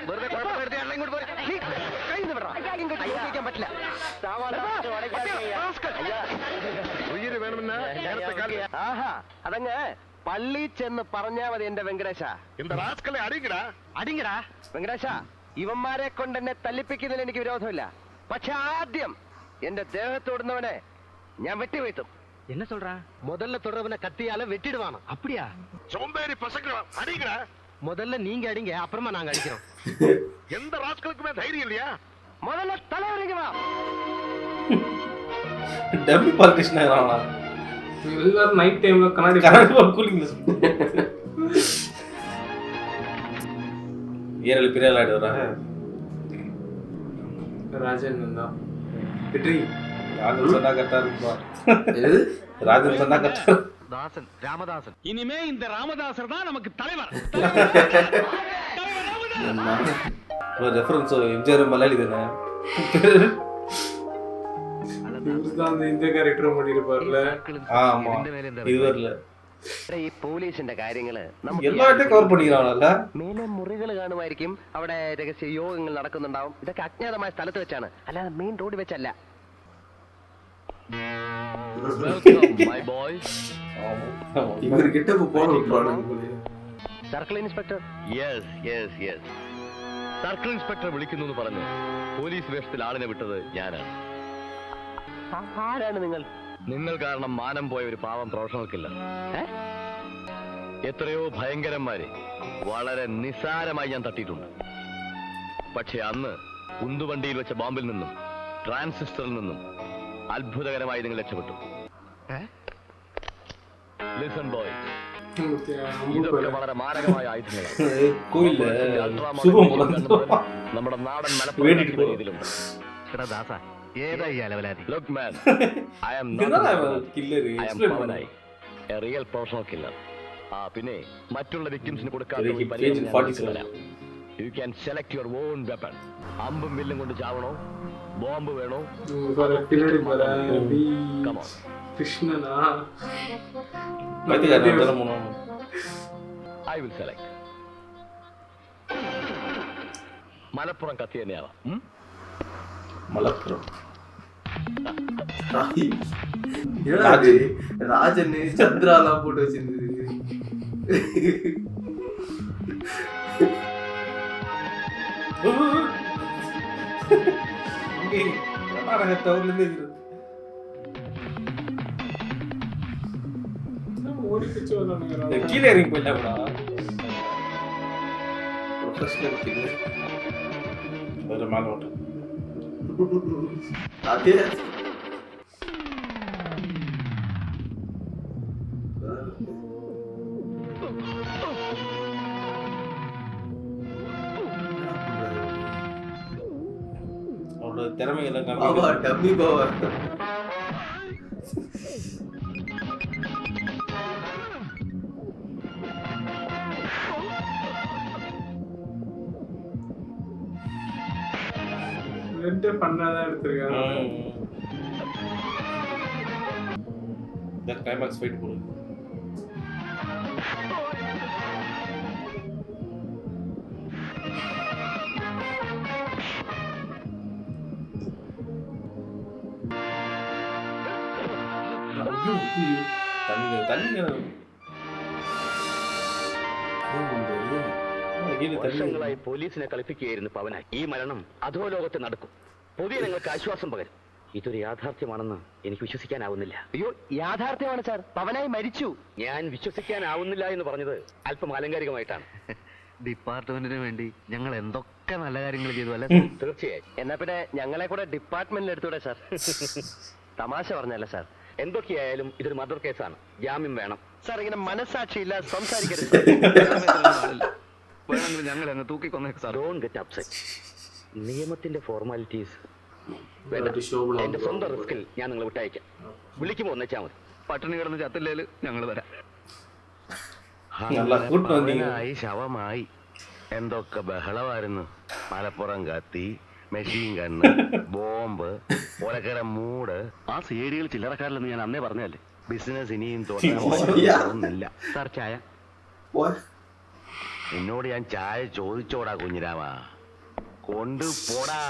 വെറുതെ കുഴപ്പമെടുത്ത് ഇങ്ങോട്ട് പോരെ. കൈന്ന് വിടാം. കൈക്കാൻ പറ്റില്ല. ഉയിര് വേണമെന്ന് നേരത്തെ കാലം ആഹാ, അതങ്ങ് പള്ളി ചെന്ന് പറഞ്ഞാ മതി എന്റെ വെങ്കടേശ. இந்த ராஸ்கலை அடிங்கடா. അടിങ്ങടാ വെങ്കടേശ. ഇവന്മാരെ കൊണ്ട് എന്നെ തല്ലിപ്പിക്കുന്നതിൽ എനിക്ക് വിരോധമില്ല. പക്ഷെ ആദ്യം എന്റെ ദേഹത്തോടുന്നവനെ ഞാൻ വെട്ടിവീഴ്ത്തും. என்ன சொல்றா? முதல்ல தொடர்வன கத்தியால வெட்டிடுவானா? அப்படியா? சோம்பேறி பசங்க அடிங்கடா. முதல்ல நீங்க அடிங்க, அப்புறமா நாங்க அடிக்கிறோம். எந்த ராஸ்கலுக்குமே தைரியம் இல்லையா? முதல்ல தலைவரிங்க வா. டம்மி பாலிட்டிஷன் ஆகிறானா? எல்லாரும் நைட் டைம்ல கண்ணாடி கூலிங் ஏரல் பெரிய ஆளாடுறா. ராஜன் வந்தா வெற்றி ராஜன் சொன்னா கரெக்டா இருக்குப்பா. ராஜன் சொன்னா கரெக்டா. தாசன், ராமதாசன். இனிமே இந்த ராமதாசர் தான் நமக்கு தலைவர். ஒரு ரெஃபரன்ஸ் எம்ஜிஆர் மலையாளி தானே. அந்த இந்த கேரக்டர் பண்ணிருப்பார்ல. ஆமா, இது வரல. ഈ പോലീസിന്റെ കാര്യങ്ങള് എല്ലാവരും കവർ பண்ணிக்கிறானல்ல. മേലെ മുറികൾ കാണുമായിരിക്കും. അവിടെ രഹസ്യ യോഗങ്ങൾ നടക്കുന്നുണ്ടാവും. ഇതൊക്കെ അജ്ഞാതമായ സ്ഥലത്ത് വെച്ചാണ്, അല്ലാതെ മെയിൻ റോഡ് വെച്ചല്ല. இவர்கிட்ட இப்ப போன விட்டுருவானுங்க. Circle inspector. സർക്കിൾ ഇൻസ്പെക്ടർ വിളിക്കുന്നു എന്ന് പറഞ്ഞ് പോലീസ് വേഷത്തിൽ ആളിനെ വിട്ടത് ഞാനാണ്. ആരാണ് നിങ്ങൾ? നിങ്ങൾ കാരണം മാനം പോയ ഒരു പാവം പ്രൊഫഷണൽ കില്ലർ. എത്രയോ ഭയങ്കരന്മാരെ വളരെ നിസ്സാരമായി ഞാൻ തട്ടിയിട്ടുണ്ട്. പക്ഷെ അന്ന് ഉന്തുവണ്ടിയിൽ വെച്ച ബോംബിൽ നിന്നും ട്രാൻസിസ്റ്ററിൽ നിന്നും അത്ഭുതകരമായി നിങ്ങൾ രക്ഷപ്പെട്ടു. ലിസൺ ബോയ്, ഇതൊക്കെ വളരെ മാരകമായ ആയുധങ്ങളാണ്. നമ്മുടെ നാടൻ മലപ്പുറത്തിലുണ്ട്. Look man, I am not I am Pavanai, a real professional killer. പിന്നെ മറ്റുള്ള വിക്ടിംസിന് കൊടുക്കാത്ത ഒരു പരിഗണന തരാം. You can select your own weapon. അമ്പും വില്ലും കൊണ്ട് ചാവണോ, ബോംബ് വേണോ? Come on. കൃഷ്ണനാ I will select. Malappuram കത്തി തന്നെയാവാം. മലപ്പുറം ராஜன் சந்திராலாம் போட்டு வச்சிருந்தது. கீழே இறங்கி போயிட்டாங்களா? Professional killer. வேற மேல ஓட்டு. அதே அவரோட திறமைகளை பாபா டம்மி பாபா. ரெண்டே பண்ணாதான் எடுத்திருக்காங்க. இந்த கிளைமாக்ஸ் ஃபைட் போடு. വർഷങ്ങളായി പോലീസിനെ കളിപ്പിക്കുകയായിരുന്നു പവനായി. ഈ മരണം അധോലോകത്ത് നടക്കും. പൊതുജനങ്ങൾക്ക് ആശ്വാസം പകരും. ഇതൊരു യാഥാർത്ഥ്യമാണെന്ന് എനിക്ക് വിശ്വസിക്കാനാവുന്നില്ല. അയ്യോ, യാഥാർത്ഥ്യമാണ് സാർ. പവനായി മരിച്ചു. ഞാൻ വിശ്വസിക്കാനാവുന്നില്ല എന്ന് പറഞ്ഞത് അല്പം ആലങ്കാരികമായിട്ടാണ്. ഡിപ്പാർട്ട്മെന്റിന് വേണ്ടി ഞങ്ങൾ എന്തൊക്കെ നല്ല കാര്യങ്ങൾ ചെയ്തു അല്ലേ? തീർച്ചയായും. എന്നാ പിന്നെ ഞങ്ങളെ കൂടെ ഡിപ്പാർട്ട്മെന്റിൽ എടുത്തൂടെ സാർ? തമാശ പറഞ്ഞല്ല സാർ. എന്തൊക്കെയായാലും ഇതൊരു മർഡർ കേസാണ്. ജാമ്യം വേണം സാർ. ഇങ്ങനെ മനസ്സാക്ഷിയില്ല സംസാരിക്കരുത്. വേണമെങ്കിൽ ഞങ്ങൾ അങ്ങ് തൂക്കിക്കൊന്നേക്ക് സാർ. Don't get upset. നിയമത്തിന്റെ ഫോർമാലിറ്റീസ് എന്റെ സ്വന്തം റിസ്കിൽ ഞാൻ നിങ്ങളെ വിട്ടയക്കാം. വിളിക്കുമ്പോ ഒന്നിച്ചാ മതി. പട്ടിണി കിടന്ന് ചത്തില്ലേല് ഞങ്ങൾ വരാം. ശവമായി എന്തൊക്കെ ബഹളമായിരുന്നു. മലപ്പുറം കത്തി, മെഷീൻ ഗണ്ണ്, ബോംബ്, ഒലക്കര മൂട്. ആ സേഡികൾ ചില്ലറക്കാരില്ലെന്ന് ഞാൻ അന്നേ പറഞ്ഞല്ലേ. ബിസിനസ് ഇനിയും തോന്നുന്നില്ല. സാർ ചായ. എന്നോട് ഞാൻ ചായ ചോദിച്ചോടാ കുഞ്ഞിരാമ, കൊണ്ടുപോടാ.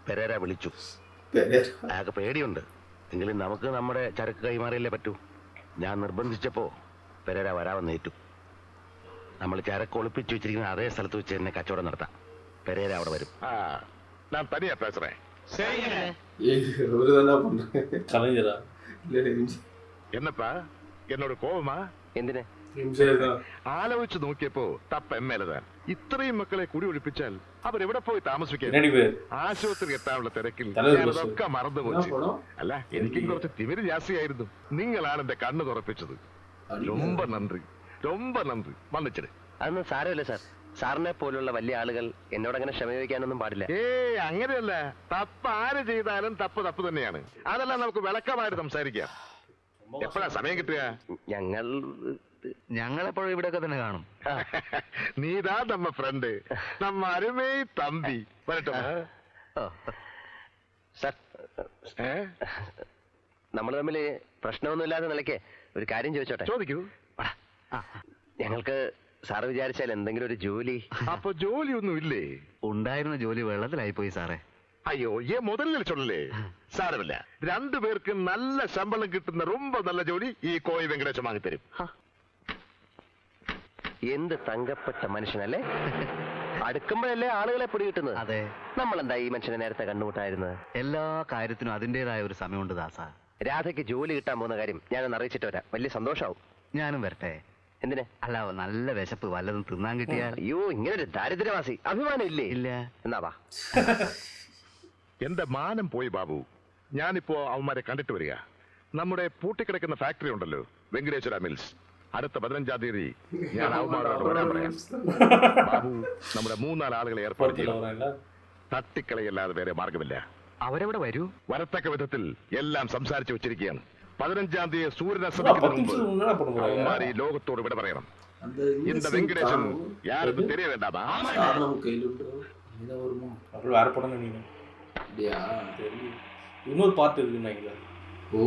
പെരേര വിളിച്ചു. അയാൾക്ക് പേടിയുണ്ട്. എങ്കിലും നമുക്ക് നമ്മുടെ ചരക്ക് കൈമാറിയല്ലേ പറ്റൂ. ഞാൻ നിർബന്ധിച്ചപ്പോ പെരേര വരാമെന്നേറ്റു. നമ്മൾ ചരക്ക് ഒളിപ്പിച്ചു വെച്ചിരിക്കുന്ന അതേ സ്ഥലത്ത് വെച്ച് തന്നെ കച്ചവടം നടത്താം. പെരേര അവിടെ വരും. ഞാൻ തനിയാ പേசுறேன். എന്നപ്പാ എന്നോട് കോപമാ? എന്തിനെ? ആലോചിച്ച് നോക്കിയപ്പോ തപ്പ എമ്മേലതാൻ. ഇത്രയും മക്കളെ കുടി ഒഴിപ്പിച്ചാൽ അവരെവിടെ പോയി താമസിക്കാൻ? ആശുപത്രി എത്താനുള്ള തിരക്കിൽ അതൊക്കെ മറന്നുപോച്ചു. അല്ല, എനിക്കും കുറച്ച് തിമിര് ജാസ്തിയായിരുന്നു. നിങ്ങളാണ് എന്റെ കണ്ണ് തുറപ്പിച്ചത്. ரொம்ப നന്ദി, ரொம்ப നന്ദി. വന്നിച്ചിട്. അതൊന്നും സാരമില്ല സാർ. സാറിനെ പോലുള്ള വലിയ ആളുകൾ എന്നോട് അങ്ങനെ ക്ഷമ ചോദിക്കാനൊന്നും പാടില്ല. അങ്ങനെയല്ല. തപ്പ് ആര് ചെയ്താലും തപ്പ് തപ്പ് തന്നെയാണ്. അതെല്ലാം നമുക്ക് വിളക്കമായിട്ട് സംസാരിക്കാം. എപ്പോഴാ സമയം കിട്ടുക? ഞങ്ങളെപ്പോഴും ഇവിടെയൊക്കെ തന്നെ കാണും. നീതാ നമ്മ ഫ്രണ്ട്, നമ്മ അരുമേ തമ്പി. വരട്ടെ സാർ. നമ്മൾ തമ്മിൽ പ്രശ്നമൊന്നുമില്ലാത്ത നിലയ്ക്ക് ഒരു കാര്യം ചോദിച്ചോട്ടെ? ചോദിക്കൂ. ഞങ്ങൾക്ക് സാറ് വിചാരിച്ചാൽ എന്തെങ്കിലും ഒരു ജോലി. അപ്പൊ ജോലിയൊന്നും ഇല്ലേ? ഉണ്ടായിരുന്ന ജോലി വെള്ളത്തിലായി പോയി സാറേ. അയ്യോ, മുതലിൽ ചൊല്ലേ. സാരമില്ല, രണ്ടുപേർക്ക് നല്ല ശമ്പളം കിട്ടുന്ന ரொம்ப നല്ല ജോലി ഈ കോയി വെങ്കടേശൻ വാങ്ങിത്തരും. എന്ത് തങ്കപ്പെട്ട മനുഷ്യനല്ലേ. അടുക്കുമ്പോഴല്ലേ ആളുകളെ പിടികിട്ടുന്നത്. അതെ. നമ്മളെന്താ ഈ മനുഷ്യനെ നേരത്തെ കണ്ടുമുട്ടായിരുന്നത്? എല്ലാ കാര്യത്തിനും അതിൻ്റെതായ ഒരു സമയമുണ്ട് ദാസ. രാധയ്ക്ക് ജോലി കിട്ടാൻ പോകുന്ന കാര്യം ഞാനൊന്ന് അറിയിച്ചിട്ട് വരാം. വലിയ സന്തോഷാവും. ഞാനും വരട്ടെ. എന്തിനാ? അല്ല നല്ല വിശപ്പ് വല്ലതും തിന്നാൻ കിട്ടിയാൽ. അയ്യോ, ഇങ്ങനെ ഒരു ദാരിദ്ര്യവാസി അഭിമാനം ഇല്ലേ? ഇല്ല. എന്നാ വാ. എന്റെ മാനം പോയി ബാബു. ഞാനിപ്പോ അവന്മാരെ കണ്ടിട്ട് വരിക. നമ്മുടെ പൂട്ടിക്കിടക്കുന്ന ഫാക്ടറി ഉണ്ടല്ലോ, വെങ്കടേശ്വര മിൽസ്. അടുത്ത 15-ാം തീയതി ഞാൻ അവന്മാരോട് വരാൻ പറയാം. ബാബു നമ്മുടെ 3-4 ആളുകളെ ഏർപ്പാട് ചെയ്യും. തട്ടിക്കളയല്ലാതെ വേറെ മാർഗമില്ല. അവരെവിടെ വരൂ? വരത്തക്ക വിധത്തിൽ എല്ലാം സംസാരിച്ചു വെച്ചിരിക്കുകയാണ്. 15-ാം തീയതി സൂര്യൻ അസ്തമിക്കുന്നതിന് മുമ്പ് അവന്മാർ ഈ ലോകത്തോട് ഇവിടെ പറയണം. இந்த வெங்கடேசன் யாருக்கு தெரிய வேண்டாமா? நம்ம கையில் உண்டு இதான் வருமா? அப்புறம் வேற படம் நினைக்கிறேன். அப்படியா? தெரியல. இன்னொரு பார்ட் இருக்குன்னு நினைக்கிறேன். ஓ,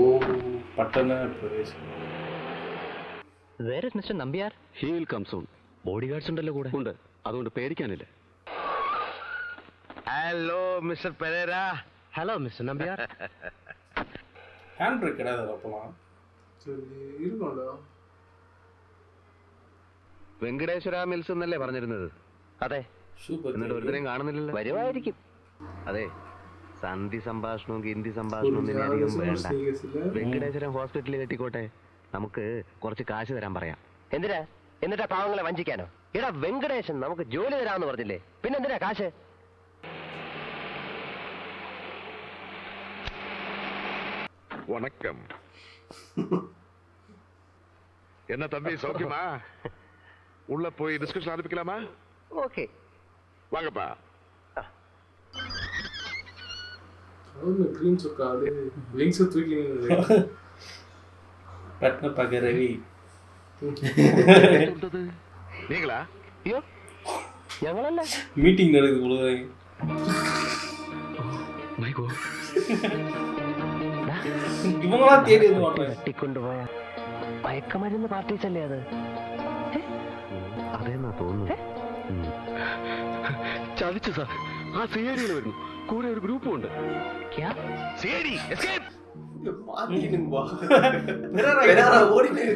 Pattana Pravesham. Where is mister Nambiar? He will come soon. Bodyguards ഉണ്ടല്ലോ കൂടെ. ഉണ്ട്, അതുകൊണ്ട് പേടിക്കാനില്ല. Hello mister Pereira. Hello mister Nambiar. Hand brake கிடையாது அப்பலாம். சரி இருக்கும்டா. വെങ്കടേശ്വര മിൽസ് എന്നല്ലേ പറഞ്ഞിരുന്നത്? അതെ. சூப்பர். എന്നിട്ട് ഒരുത്തരെയും കാണുന്നില്ലല്ലോ. വരുമായിരിക്കും. അതെ, സന്ധി സംഭാഷണവും ഹിന്ദി സംഭാഷണവും ഒന്നും അധികം വേണ്ട. വെങ്കടേശ്വരം ഹോസ്പിറ്റലിൽ കെട്ടിക്കോട്ടെ. നമുക്ക് കുറച്ച് കാശ് തരാൻ പറയാം. എന്തിനാ? എന്നിട്ടാ പാവങ്ങളെ വഞ്ചിക്കാനോ? എടാ വെങ്കടേശൻ നമുക്ക് ജോലി തരാമെന്ന് പറഞ്ഞില്ലേ, പിന്നെന്തിനാ കാശ്? வணக்கம். என்ன தம்பி சௌக்கியமா? உள்ள போய் டிஸ்கஷன் ஆரம்பிக்கலாமா? ஓகே, வாங்கப்பா. அவனு க்ரீன் சொக்கா அது விங்ஸ் தூக்கி பட்ன பகரவி. நீங்களா? അയ്യോ ഞങ്ങളല്ല. மீட்டிங் நடக்குது பொழுது. இவங்களா தேடி வந்து மாட்டாங்க. തട്ടിക്കൊണ്ടുപോയ മയക്കമരുന്ന് പാർട്ടീസ് അല്ലേ അത്? അതെന്നാ തോന്നുന്നു. ചതിച്ചു സാർ. ആ സിഐഡിയിൽ വരുന്നു, കൂടെ ഒരു ഗ്രൂപ്പും ഉണ്ട്. CID escape. மாத்தினுங்கப்பா. பெராரா ஓடினே.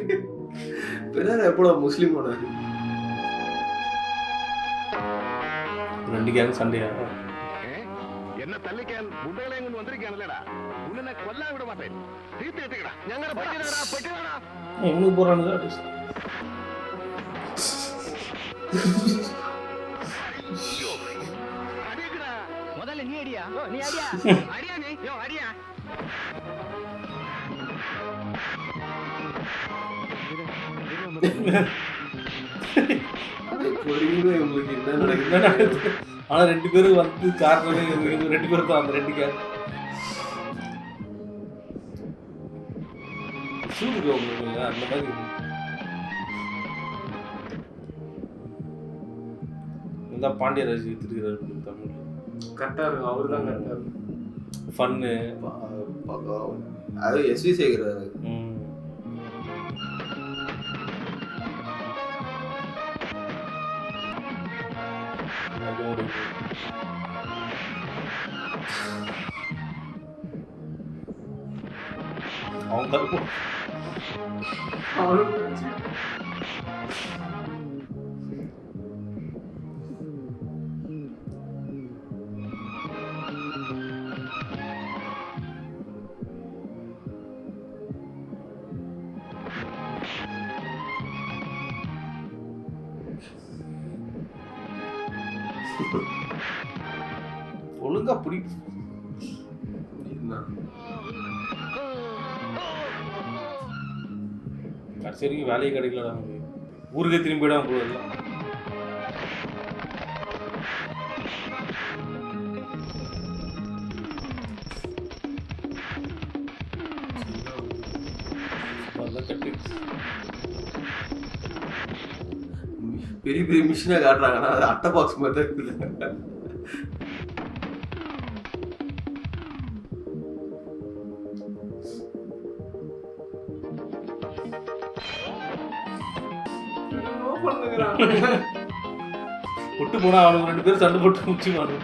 பெராரா எப்போ முஸ்லீம் ஆனாரு? ரெண்டு கேங் சண்டையா? என்ன தள்ளிക്കാൻ മുണ്ടകളെയും കൊണ്ട് വന്നിരിക്കുകയാണല്ലേടാ. ഉന്നെ കൊല്ലാൻ വിട മാട്ടേൻ. തീർത്ത് കെട്ടിക്കടാ. ഞങ്ങളുടെ പെട്ടിടാ. இவனுக்கு போறானுங்க. முதல்ல நீ அடியா. நீ அடியா. அடியா நீ. யோ அடியா. பொறுமையா உங்களுக்கு என்ன நடக்குது? ஆனா 2 பேரும் வந்து காரணமே 2 பேரும் தான். அந்த 2 கேங் சூடுக்கு உங்களுக்கு அந்த மாதிரி. இந்த பாண்டியராஜ் வித்துருக்கிறார் தமிழ். கரெக்டா இருக்கும். அவரு தான் கரெக்டா இருக்கும். ஃபன்னு. அது எஸ்வி சேகர். அவன் கருப்பு. ஒழுங்கா புடி. கடைசி வரைக்கும் வேலையே கிடைக்கல. ஊருக்கே திரும்பி போயிடாம போகுது. பெரிய பெரிய மிஷினா காட்டுறாங்கன்னா அது அட்டை பாக்ஸ் மாதிரி தான் இருக்குது. விட்டு போனா அவனுக்கு 2 பேரும் சண்டை போட்டு முடிச்சுவானு.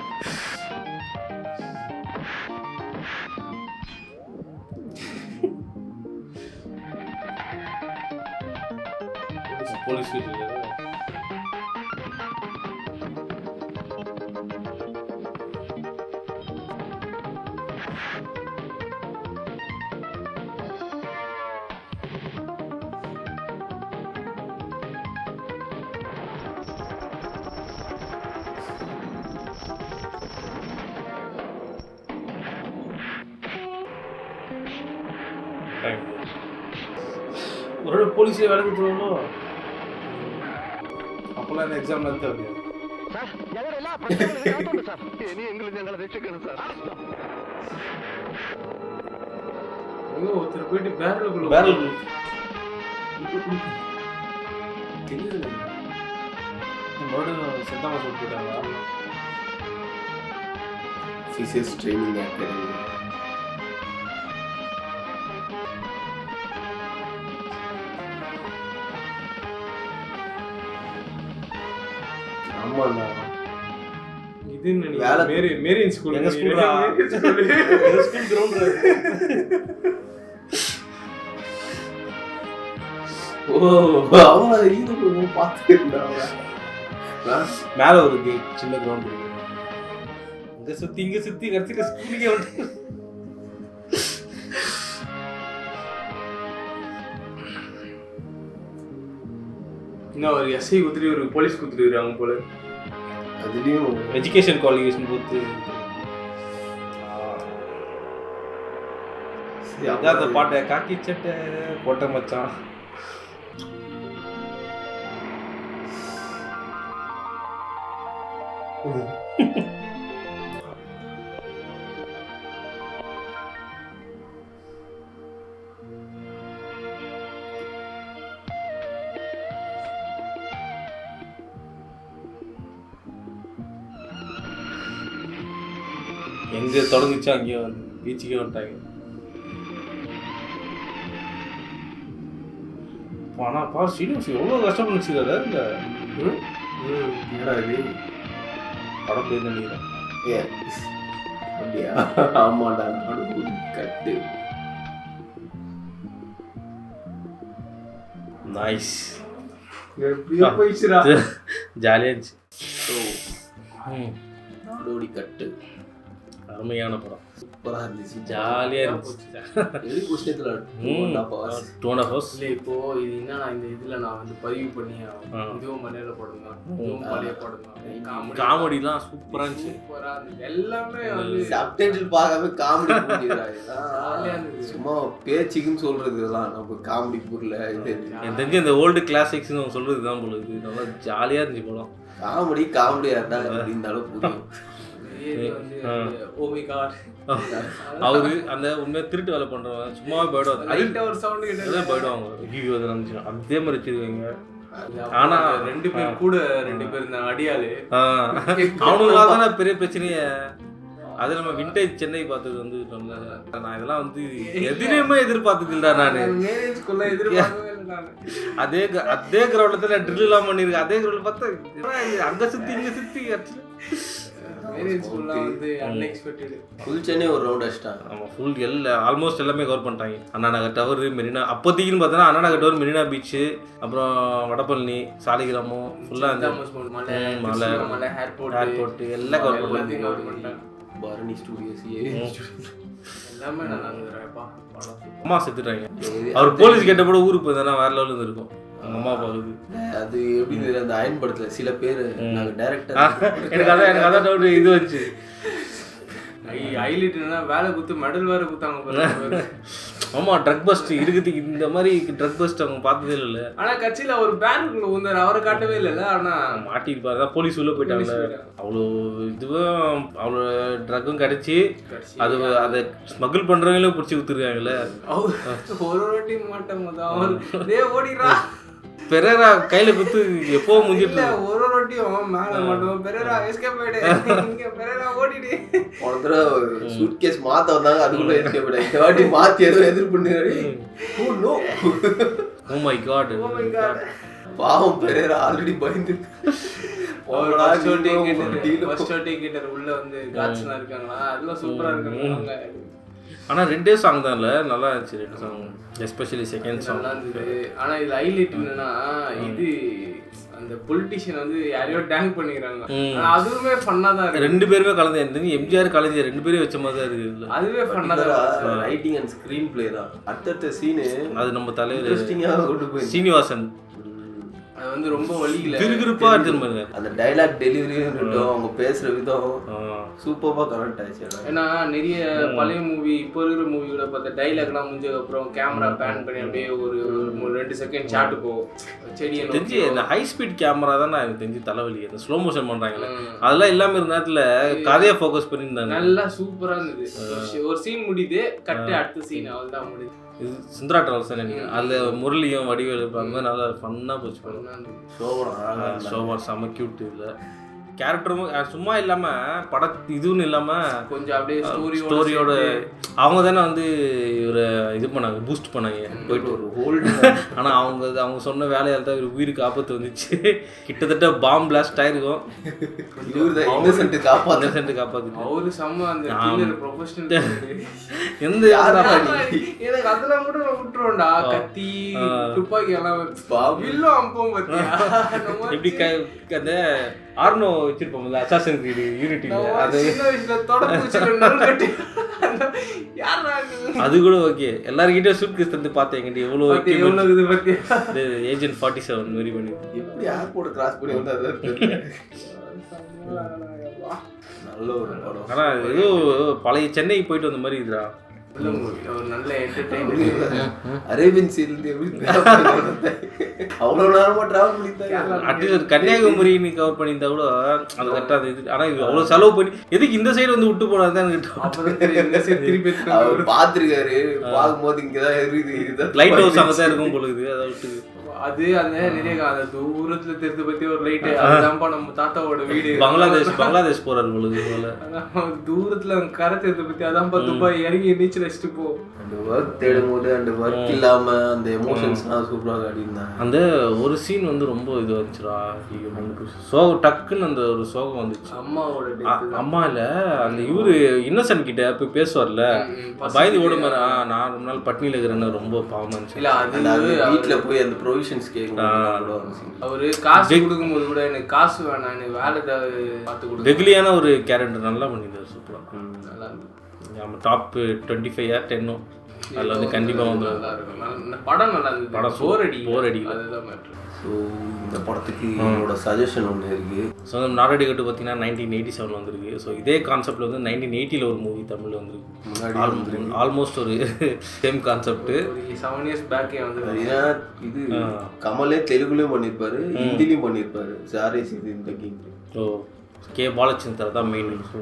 போலீஸ் வீட்டுல ஒரு போலீஸ்ல வேலை கொடுத்துருவாங்களோ அப்போல்லாம் இந்த எக்ஸாம் நடத்த முடியாது. സാർ ഞങ്ങളുടെ എല്ലാ പ്രശ്നങ്ങളും ഇതിനകത്തുണ്ട് സാർ ഇനിയെങ്കിലും ഞങ്ങളെ രക്ഷിക്കണം സാർ எங்க ஒருத்தர் போயிட்டு பேரலுக்குள்ள பேரல் மறுபடியும் செத்தாம சொல்லிட்டாங்க. Physics training academy. ஆமாண்ணா இது வேலை மேரியன் ஸ்கூல் எங்க ஸ்கூல்ரா எங்க ஸ்கூல் கிரவுண்ட். ஓ அவங்க இது பார்த்துக்கிட்டா மேல ஒரு சின்ன கிரவுண்ட் இருக்கு. இங்க சுத்தி கடைசியில ஸ்கூலுக்கே வந்து இன்னும் ஒரு எஸ்ஐ குத்துட்டு ஒரு போலீஸ் குத்துட்டு போல. அதுலயும் எஜுகேஷன் குவாலிஃபிகேஷன் கொடுத்து அதான் அந்த பாட்டை காக்கி சட்டை போட்ட மச்சான். எங்க தொடங்குச்சோ அங்கேயே வந்து பீச்சுக்கே வந்துட்டாங்க. ஆனா பார் ஸ்ரீனிவாஸ் எவ்வளோ கஷ்டப்பட்டு வச்சுக்காரு இல்லை என்னடா இது படம் போய் நினைக்கிறேன். ஏ அப்படியா? ஆமாடா நடுவு கட்டு. நைஸ் எப்படியோ போயிடுச்சுடா. ஜாலியாக இருந்துச்சு. நாடோடி கட்டு அருமையான படம், சூப்பரா இருந்துச்சு, ஜாலியாக இருந்துச்சு. எது விஷயத்துல 2.5 hours. இல்லை இப்போ இது என்ன இந்த இதுல நான் வந்து பதிவு பண்ணி இதுவும் மலையாள படம் தான், இதுவும் பழைய படம் தான். காமெடிலாம் சூப்பராக இருந்துச்சு. சூப்பரா இருந்துச்சு எல்லாமே வந்து சப்டைட்டில் பார்க்காம காமெடி புரியுறாங்க. ஜாலியா இருந்துச்சு. சும்மா பேச்சுக்குன்னு சொல்றது இதெல்லாம் நம்ம காமெடி புரியல. இது எனக்கு தெரிஞ்சு இந்த ஓல்டு கிளாசிக்ஸ்னு அவங்க சொல்றது தான் போல இது. நல்லா ஜாலியாக இருந்துச்சு படம். காமெடியா இருந்தா இருந்தாலும் புரியும். அவரு அந்த உண்மையா திருட்டு வேலை பண்றவங்க சும்மாவே போயிடுவாங்க, ஒரு சவுண்ட் கிட்ட போயிடுவாங்க. ஐயோ அது நடந்துச்சு அதே மாதிரி வச்சிருக்கீங்க. ஆனா 2 பேர் கூட 2 பேர் இந்த அடியாளு அவனுங்களால தானே பெரிய பிரச்சனையே. அது நம்ம விண்டேஜ் சென்னை பார்த்தது வந்து நான் இதெல்லாம் வந்து எதுலையுமே எதிர்பார்த்தது இல்லடா. நானு அதே கிரௌண்ட்ல தான் ட்ரில் எல்லாம் பண்ணிருக்கேன். அதே கிரௌண்ட்ல பார்த்தா அங்க சுத்தி இங்க சுத்தி ஃபுல் சென்னை ஒரு ரவுண்ட் அடிச்சிட்டாங்க. ஆமாம் ஃபுல் ஆல்மோஸ்ட் எல்லாமே கவர் பண்ணிட்டாங்க. அண்ணா நகர் டவர், மெரினா. அப்போதைக்குன்னு பார்த்தோன்னா அண்ணா நகர் டவர், மெரினா பீச்சு, அப்புறம் வடபழனி, சாலிகிராமம் ஃபுல்லாக அந்த மலை, ஏர்போர்ட் எல்லாம் கவர் பண்ணிட்டாங்க. பரணி ஸ்டூடியோஸ் எல்லாமே நல்லா இருந்துறாப்பா. அம்மா செத்துட்டாங்க. அவர் போலீஸ் கேட்ட கூட ஊருக்கு போயிருந்தா வேற லெவலில் இருக்கும். அம்மா பாவுக்கு அது எப்படி அந்த அயன் படத்துல சில பேர் நாங்க டைரக்டர் எனக்கு அதான் டவுட் இது வச்சு ஹைலைட் என்னன்னா வேலை குத்து மெடல் வேற குத்தாங்க. ஆமா ட்ரக் பஸ்ட் இருக்குது. இந்த மாதிரி ட்ரக் பஸ்ட் அவங்க பார்த்ததே இல்லை. ஆனா கட்சியில ஒரு பேனுக்குள்ள வந்தாரு, அவரை காட்டவே இல்லைல்ல. ஆனா மாட்டிருப்பாரு தான், போலீஸ் உள்ள போயிட்டாங்க. அவ்வளோ இதுவும் அவ்வளோ ட்ரக்கும் கிடைச்சி அது அதை ஸ்மகிள் பண்றவங்களும் பிடிச்சி கொடுத்துருக்காங்கல்ல. ஒரு வாட்டி மாட்டேன் அவர் ஓடிடுறா. பெரேரா கையில குத்து எப்போ முடிஞ்சிட்டு ஒரு வாட்டியும் மேல மாட்டோம். பெரேரா எஸ்கேப் ஆயிடு, இங்க பெரேரா ஓடிடு. ஒரு தடவை சூட்கேஸ் மாத்த வந்தாங்க, அதுக்குள்ள எஸ்கேப் ஆயிடு. இந்த வாட்டி மாத்தி ஏதோ எதிர் பண்ணாரு. ஓ மை காட் பாவம் பெரேரா ஆல்ரெடி பயந்து உள்ள வந்து காட்ஸ்லாம் இருக்காங்களா, அதெல்லாம் சூப்பரா இருக்காங்க. ஆனா 2 சாங் தான் இல்ல, நல்லா இருந்துச்சு 2 சாங், எஸ்பெஷலி செகண்ட் சாங் நல்லா இருந்தது. ஆனா இது ஹைலைட் என்னன்னா இது அந்த பொலிட்டிஷியன் வந்து யாரையோ டேங்க் பண்ணிக்கிறாங்க. அதுவுமே ஃபன்னா தான் இருக்கு. 2 பேருமே கலந்து எனக்கு எம்ஜிஆர் கலைஞர் 2 பேரும் வச்ச மாதிரி தான் இருக்கு. அதுவே ஃபன்னா தான். ரைட்டிங் அண்ட் ஸ்கிரீன் பிளே தான். அடுத்த சீன் அது நம்ம தலைவர் இன்ட்ரஸ்டிங்கா கொண்டு போய் சீனிவாசன் அது வந்து ரொம்ப வலிக்கல, கிறுகிறுப்பா எடுத்துன்னு பாருங்க. அந்த டைலாக் டெலிவரியும் இருக்கட்டும், அவங்க பேசுற விதம் சூப்பரா கனெக்ட் ஆயிடுச்சு. ஏன்னா நிறைய பழைய மூவி இப்போ இருக்கிற மூவியோட பார்த்த டைலாக்லாம் முடிஞ்சதுக்கு அப்புறம் கேமரா பேன் பண்ணி அப்படியே ஒரு 2 செகண்ட் ஷாட் போகும். செடியை தெரிஞ்சு இந்த ஹை ஸ்பீட் கேமரா தான் எனக்கு தெரிஞ்சு தலைவலி. அந்த ஸ்லோ மோஷன் பண்றாங்களே அதெல்லாம் இல்லாம இருந்த நேரத்துல கதையை ஃபோக்கஸ் பண்ணியிருந்தாங்க. நல்லா சூப்பரா இருந்தது. ஒரு சீன் முடியுது, கட்டு அடுத்த சீன் அவ்வளோதான் முடியுது. இது சுந்தரா டிராவல்ஸ் நினைக்கிறேன். அதில் முரளியும் வடிவேலு இருப்பாங்க, நல்லா ஃபன்னாக போச்சு. சோபா செம்ம கியூட். இதில் கேரக்டரும் சும்மா இல்லாமல் பட இதுன்னு இல்லாமல் கொஞ்சம் அப்படியே ஸ்டோரியோட அவங்க தானே வந்து இவரை இது பண்ணாங்க, பூஸ்ட் பண்ணாங்க போயிட்டு ஒரு ஹோல்டு. ஆனால் அவங்க சொன்ன வேலையால் தான் இவர் உயிருக்கு ஆபத்து வந்துச்சு. கிட்டத்தட்ட பாம் பிளாஸ்ட் ஆயிருக்கும். காப்பாத்து அவரு செம்ம அந்த ப்ரொஃபஷனல். எந்த எனக்கு அதெல்லாம் கூட விட்டுருவோம்டா, கத்தி துப்பாக்கி எல்லாம் வில்லும் அம்பும் பத்தியா எப்படி அந்த ஆர்னோ வச்சிருப்போம்ல அசாசின் கிரீட் யூனிட்டில, அது அது கூட ஓகே. எல்லார்கிட்ட சூட் கேஸ் தந்து பார்த்தேன் எவ்வளோ ஏஜென்ட் 47 மாதிரி பண்ணி எப்படி ஏர்போர்ட் கிராஸ் பண்ணி வந்தா நல்ல ஒரு படம். ஆனால் ஏதோ பழைய சென்னைக்கு போயிட்டு வந்த மாதிரி இதுடா. ஒரு நல்ல என்டர்டெயின்மென்ட். அரேபியன் சீல்ல அவ்வளோ நேரமா டிராவல் பண்ணிட்டாங்க. அட்லீஸ்ட் கன்னியாகுமரி நீ கவர் பண்ணியிருந்தா கூட அது கரெக்டாக இது. ஆனால் இது அவ்வளோ செலவு பண்ணி எதுக்கு இந்த சைடு வந்து விட்டு போனாதான் எனக்கு திருப்பி அவர் பார்த்துருக்காரு. பார்க்கும்போது இங்கதான் இருக்குது, லைட் ஹவுஸ் அங்கே தான் இருக்கும் பொழுது. அதை விட்டு அது அந்த நிறைய அந்த தூரத்துல தெரிஞ்ச பத்தி ஒரு லைட், அதுதான்ப்பா நம்ம தாத்தாவோட வீடு. பங்களாதேஷ் போறாரு பொழுது போல. தூரத்துல கரை தெரிஞ்ச பத்தி அதான்ப்பா துபாய் இறங்கி நீச்சல் அடிச்சுட்டு போ. அந்த ஒர்க் தேடும்போது அந்த ஒர்க் இல்லாம அந்த எமோஷன்ஸ்லாம் சூப்பராக காட்டியிருந்தாங்க. அந்த ஒரு சீன் வந்து ரொம்ப இது வந்துச்சுடா, சோகம் டக்குன்னு அந்த ஒரு சோகம் வந்துச்சு. அம்மா இல்ல அந்த இவரு இன்னசென்ட் கிட்ட போய் பேசுவார்ல, பயந்து ஓடுமாரா நான் ரொம்ப நாள் பட்னியில இருக்கிறேன்னு ரொம்ப பாவமா இருந்துச்சு. இல்ல அது வீட்டுல போய் அந்த ப்ரொவிஷன்ஸ் கேட்கணும். அவரு காசு கொடுக்கும்போது கூட எனக்கு காசு வேணாம், எனக்கு வேலை பார்த்து கொடுங்க. வெகுலியான ஒரு கேரக்டர் நல்லா பண்ணியிருந்தாரு, சூப்பரா நல்லா இருந்தது. நம்ம டாப் 25 ஆர் 10 அதில் வந்து கண்டிப்பாக வந்து நல்லா இருக்கும். படம் நல்லா இருந்தது. படம் போர் அடி அதுதான் மேட்ரு. ஸோ இந்த படத்துக்கு என்னோட சஜஷன் ஒன்று இருக்குது. ஸோ அந்த நாடடி கட்டு பார்த்தீங்கன்னா 1987 வந்திருக்கு. ஸோ இதே கான்செப்டில் வந்து 1980 ஒரு மூவி தமிழில் வந்துருக்கு. ஆல்மோஸ்ட் ஒரு சேம் கான்செப்ட். 7 years பேக்கே வந்து ஏன்னா இது கமலே தெலுங்குலேயும் பண்ணியிருப்பாரு, ஹிந்திலையும் பண்ணியிருப்பாரு. சாரே இது இந்த கேம். ஸோ கே பாலச்சந்தர் தான் மெயின். ஸோ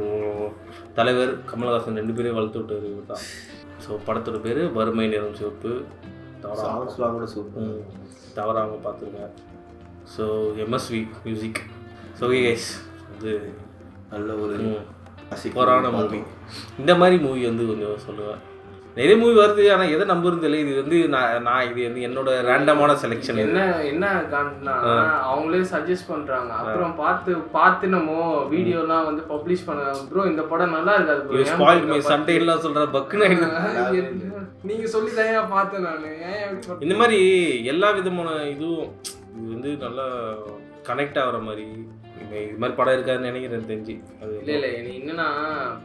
தலைவர் கமல்ஹாசன் 2 பேரையும் வளர்த்து விட்டார் தான். ஸோ படத்தோட பேர் வறுமை நிறம் சிவப்பு. சாங்ஸ்லாம் கூட சூப்பர், தவறாமல் பார்த்துருங்க. So MSV music. So guys அது நல்ல ஒரு சூப்பரான மூவி. இந்த மாதிரி மூவி வந்து கொஞ்சம் சொல்லுவேன். நிறைய மூவி வருது, ஆனால் எதை நம்புறது இல்லை. இது வந்து நான் இது வந்து என்னோட ரேண்டமான செலெக்ஷன். என்ன காரணம்னா அவங்களே சஜஸ்ட் பண்றாங்க, அப்புறம் பார்த்து நம்ம வீடியோலாம் வந்து பப்ளிஷ் பண்ண ப்ரோ இந்த படம் நல்லா இருக்காது சண்டைலாம் சொல்ற பக்குன்னு நீங்க சொல்லி தான் பார்த்தேன் நான். இந்த மாதிரி எல்லா விதமான இதுவும் இது வந்து நல்லா கனெக்ட் ஆகிற மாதிரி இது மாதிரி படம் இருக்காதுன்னு நினைக்கிறேன் தெரிஞ்சு. அது இல்லை என்னன்னா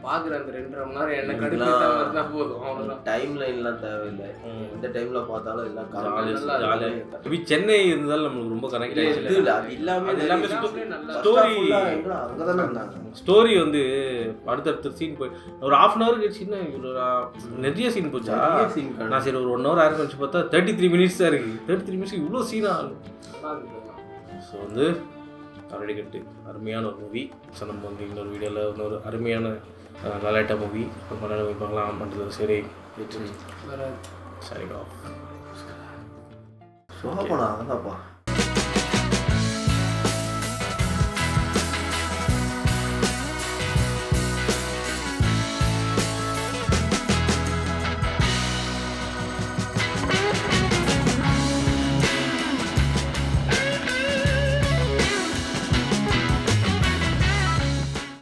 பார்க்குற அந்த 2.5 மணி நேரம் என்ன கடுப்பா போதும், அவ்வளோதான். டைம் லைன்லாம் தேவையில்லை, எந்த டைம்ல பார்த்தாலும் எல்லாம் ஜாலியாக. சென்னை இருந்தாலும் நம்மளுக்கு ரொம்ப கனெக்ட் ஆகிடுச்சு. அது எல்லாமே ஸ்டோரி அங்கே தானே இருந்தாங்க. ஸ்டோரி வந்து அடுத்தடுத்த சீன் போய் ஒரு 1/2 hour கழிச்சுன்னா நிறைய சீன் போச்சா. நான் சரி ஒரு 1 hour ஆயிரம் கழிச்சு பார்த்தா 33 minutes தான் இருக்குது. 33 minutes இவ்வளோ சீனாக ஆகும். ஸோ வந்து அரடிக்கட்டு அருமையான ஒரு மூவி. ஸோ நம்ம வந்து இன்னொரு வீடியோவில் இன்னொரு அருமையான நல்லாயிட்ட மூவி மலையாள மூவி பார்க்கலாம் பண்ணுறது. சரி சரி ஷோ போனா அதான்ப்பா.